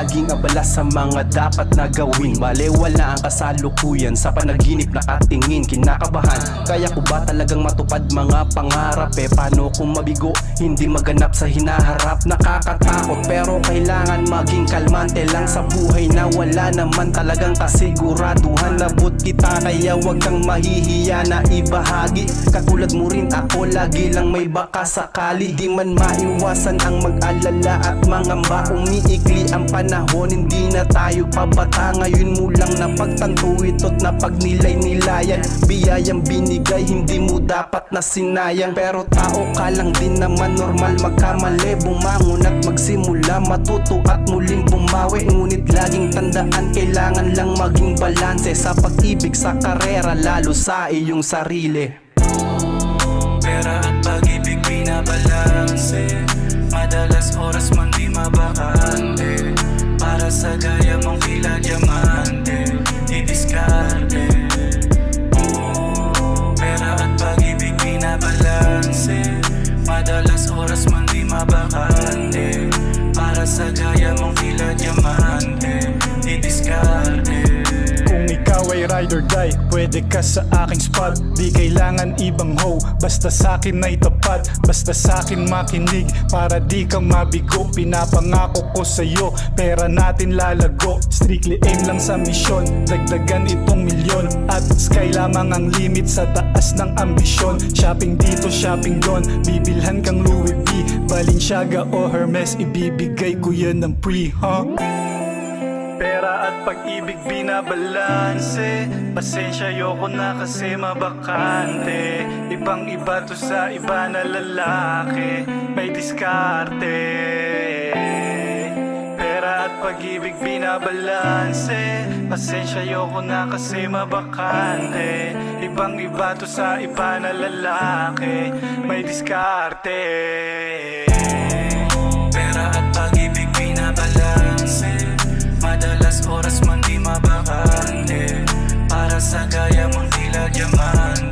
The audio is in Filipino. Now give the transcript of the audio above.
laging abala sa mga dapat na gawin. Balewala ang kasalukuyan, sa panaginip nakatingin. Kinakabahan, kaya ko ba talagang matupad mga pangarap? Paano kung mabigo, hindi maganap sa hinaharap? Nakakatakot pero kailangan maging kalmante lang sa buhay na wala naman talagang kasiguraduhan. Nabut kita kaya wag kang mahihiya na ibahagi. Katulad mo rin ako, lagi lang may baka sakali. Di man maiwasan ang mag-alala at mangamba. Umiikli ang panahon, hindi na tayo pabata. Ngayon mo lang napagtanto ito't napagnilay-nilayan. Biyayang binigay, hindi mo dapat na sinayang. Pero tao ka lang din naman, normal magkamali. Bumangon at magsimula, matuto at muling bumawi. Ngunit laging tandaan, kailangan lang maging balanse sa pag-ibig, sa karera, lalo sa iyong sarili. Pera at pag-ibig binabalanse, madalas oras man di mabakante. Para sa gaya mong tila diamante, didiskarte. Pera at pag-ibig binabalanse, madalas oras man di mabakante. Para sa gaya mong tila diamante, didiskarte. Kung ikaw ay ride or die, pwede ka sa aking spot. Di kailangan ibang hoe, basta sa'kin ay tapat. Basta sa'kin makinig, para di ka mabigo. Pinapangako ko sa'yo, pera natin lalago. Strictly aim lang sa misyon, dagdagan itong milyon. At sky lamang ang limit sa taas ng ambisyon. Shopping dito, shopping doon, bibilhan kang Louis V, Balenciaga o Hermes, ibibigay ko yan ng free, Pera at pag-ibig binabalanse, pasensya yoko na kasi mabakante. Ibang iba to sa iba na lalaki, may diskarte. Pera at pag-ibig binabalanse, pasensya yoko na kasi mabakante. Ibang iba to sa iba na lalaki, may diskarte. Pera at pag-ibig binabalanse, madalas oras man di mabakante. Para sa gaya mong tila diamante,